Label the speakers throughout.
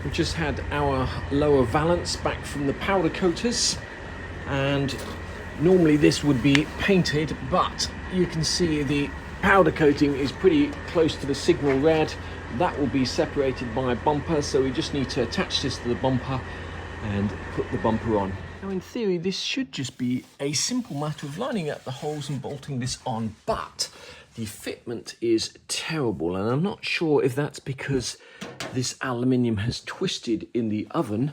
Speaker 1: We've just had our lower valance back from the powder coaters, and normally this would be painted, but you can see the powder coating is pretty close to the signal red. That will be separated by a bumper, so we just need to attach this to the bumper and put the bumper on. Now in theory this should just be a simple matter of lining up the holes and bolting this on, but the fitment is terrible, and I'm not sure if that's because this aluminium has twisted in the oven,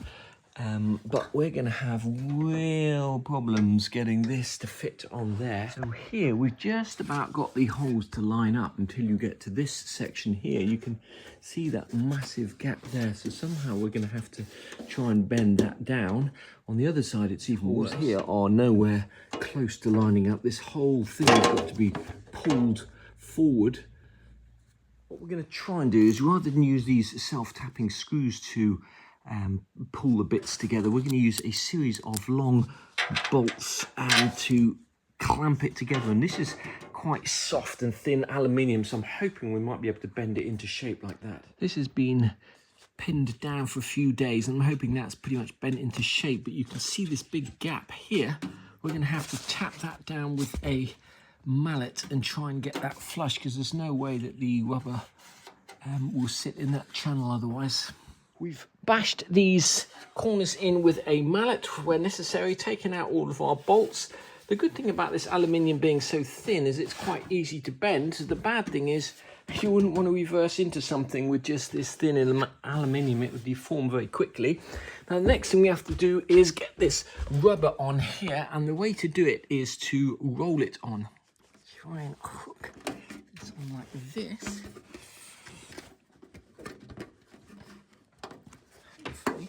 Speaker 1: but we're going to have real problems getting this to fit on there. So here we've just about got the holes to line up until you get to this section here. You can see that massive gap there, so somehow we're going to have to try and bend that down. On the other side it's even worse. Here are nowhere close to lining up. This whole thing has got to be pulled forward. What we're going to try and do is, rather than use these self-tapping screws to pull the bits together, we're going to use a series of long bolts to clamp it together. And this is quite soft and thin aluminium, so I'm hoping we might be able to bend it into shape like that. This has been pinned down for a few days, and I'm hoping that's pretty much bent into shape, but you can see this big gap here. We're going to have to tap that down with a mallet and try and get that flush, because there's no way that the rubber will sit in that channel otherwise. We've bashed these corners in with a mallet where necessary, taken out all of our bolts. The good thing about this aluminium being so thin is it's quite easy to bend. The bad thing is you wouldn't want to reverse into something with just this thin aluminium. It would deform very quickly. Now the next thing we have to do is get this rubber on here, and the way to do it is to roll it on. Try and hook this on like this. Hopefully.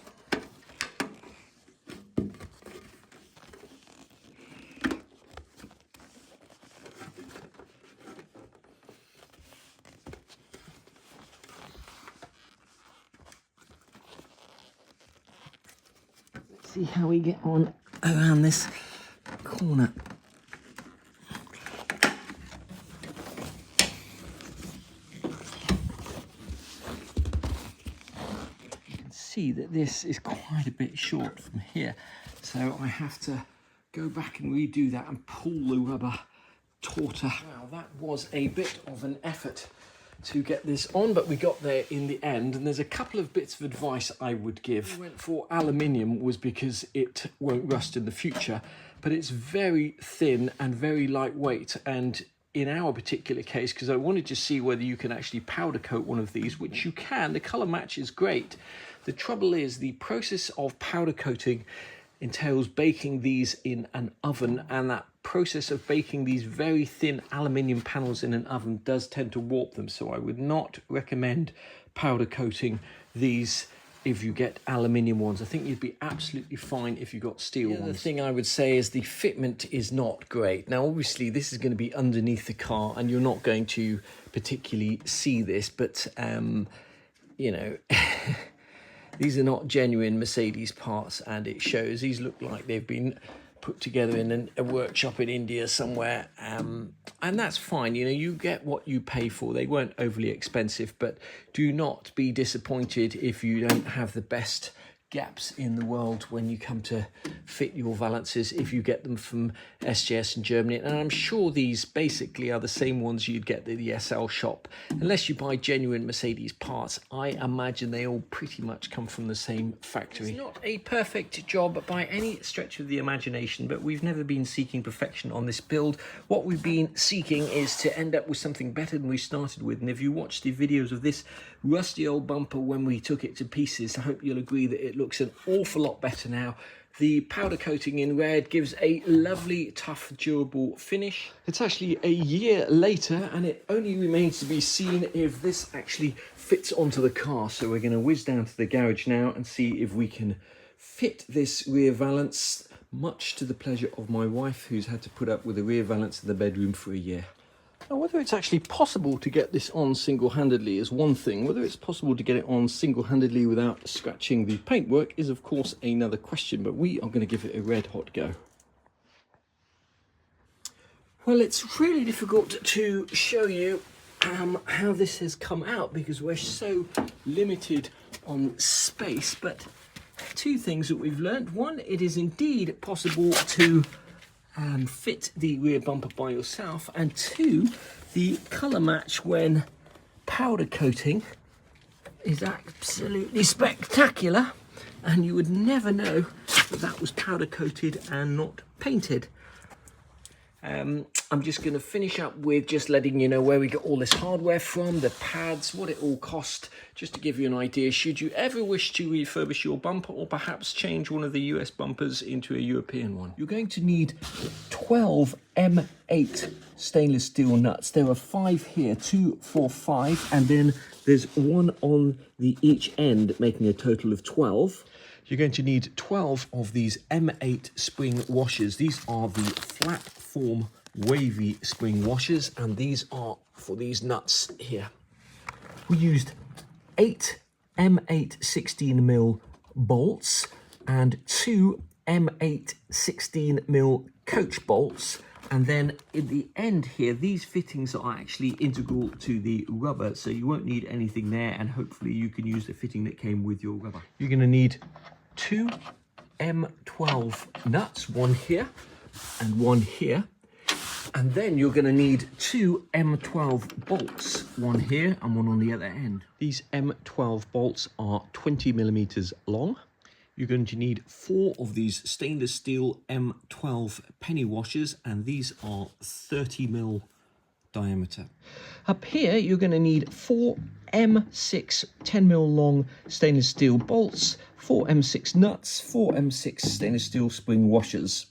Speaker 1: Let's see how we get on around this corner. See that this is quite a bit short from here, so I have to go back and redo that and pull the rubber tauter. Wow, that was a bit of an effort to get this on, but we got there in the end. And there's a couple of bits of advice I would give. I went for aluminium was because it won't rust in the future, but it's very thin and very lightweight, and in our particular case, because I wanted to see whether you can actually powder coat one of these, which you can, the colour match is great. The trouble is the process of powder coating entails baking these in an oven, and that process of baking these very thin aluminium panels in an oven does tend to warp them, so I would not recommend powder coating these if you get aluminium ones. I think you'd be absolutely fine if you got steel ones. The thing I would say is the fitment is not great. Now obviously this is going to be underneath the car and you're not going to particularly see this, but you know, these are not genuine Mercedes parts, and it shows. These look like they've been put together in a workshop in India somewhere, and that's fine. You know, you get what you pay for. They weren't overly expensive, but do not be disappointed if you don't have the best gaps in the world when you come to fit your valances if you get them from SJS in Germany. And I'm sure these basically are the same ones you'd get at the SL shop. Unless you buy genuine Mercedes parts, I imagine they all pretty much come from the same factory. It's not a perfect job by any stretch of the imagination, but we've never been seeking perfection on this build. What we've been seeking is to end up with something better than we started with. And if you watch the videos of this rusty old bumper when we took it to pieces, I hope you'll agree that it looks an awful lot better now. The powder coating in red gives a lovely, tough, durable finish. It's actually a year later, and it only remains to be seen if this actually fits onto the car. So we're going to whiz down to the garage now and see if we can fit this rear valance, much to the pleasure of my wife, who's had to put up with a rear valance in the bedroom for a year. Now, whether it's actually possible to get this on single-handedly is one thing. Whether it's possible to get it on single-handedly without scratching the paintwork is, of course, another question, but we are going to give it a red-hot go. Well, it's really difficult to show you how this has come out because we're so limited on space. But two things that we've learned: one, it is indeed possible to fit the rear bumper by yourself, and two, the colour match when powder coating is absolutely spectacular, and you would never know that that was powder coated and not painted. I'm just going to finish up with just letting you know where we got all this hardware from, the pads, what it all cost, just to give you an idea should you ever wish to refurbish your bumper or perhaps change one of the US bumpers into a European one. You're going to need 12 M8 stainless steel nuts. There are 5 here, 2, 4, 5, and then there's one on the each end, making a total of 12. You're going to need 12 of these M8 spring washers. These are the flat form wavy spring washers, and these are for these nuts here. We used 8 M8 16mm bolts and 2 M8 16mm coach bolts. And then in the end here, these fittings are actually integral to the rubber, so you won't need anything there, and hopefully you can use the fitting that came with your rubber. You're going to need 2 M12 nuts, one here and one here. And then you're going to need 2 M12 bolts, one here and one on the other end. These M12 bolts are 20mm long. You're going to need 4 of these stainless steel M12 penny washers, and these are 30mm diameter. Up here, you're going to need 4 M6 10mm long stainless steel bolts, 4 M6 nuts, 4 M6 stainless steel spring washers.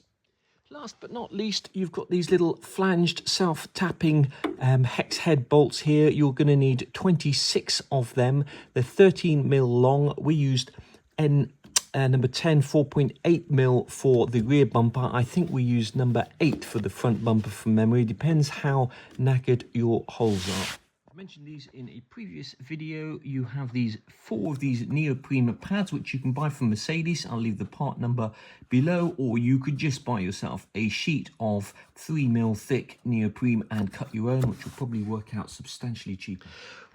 Speaker 1: Last but not least, you've got these little flanged self-tapping hex head bolts here. You're going to need 26 of them. They're 13mm long. We used number 10 4.8mm for the rear bumper. I think we used number 8 for the front bumper from memory. Depends how knackered your holes are. I mentioned these in a previous video. You have these 4 of these neoprene pads, which you can buy from Mercedes. I'll leave the part number below, or you could just buy yourself a sheet of 3mm thick neoprene and cut your own, which will probably work out substantially cheaper.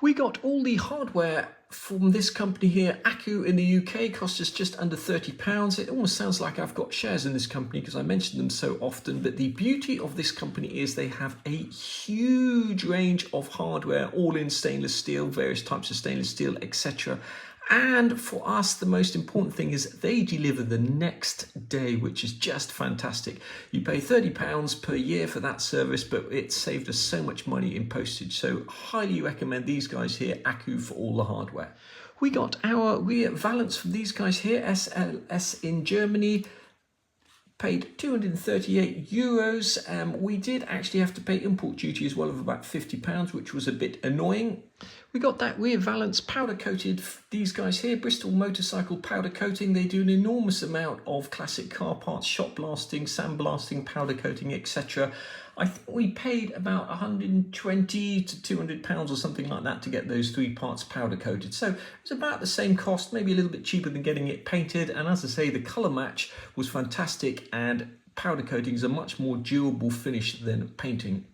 Speaker 1: We got all the hardware from this company here, Accu in the UK, cost us just under £30. It almost sounds like I've got shares in this company because I mention them so often, but the beauty of this company is they have a huge range of hardware, all in stainless steel, various types of stainless steel, etc. And for us, the most important thing is they deliver the next day, which is just fantastic. You pay £30 per year for that service, but it saved us so much money in postage. So highly recommend these guys here, Accu, for all the hardware. We got our rear valance from these guys here, SLS in Germany. Paid €238. We did actually have to pay import duty as well of about £50, which was a bit annoying. We got that rear valance powder coated. These guys here, Bristol Motorcycle powder coating. They do an enormous amount of classic car parts, shot blasting, sandblasting, powder coating, etc. I think we paid about £120 to £200 or something like that to get those 3 parts powder coated. So it's about the same cost, maybe a little bit cheaper than getting it painted. And as I say, the colour match was fantastic, and powder coating is a much more durable finish than painting.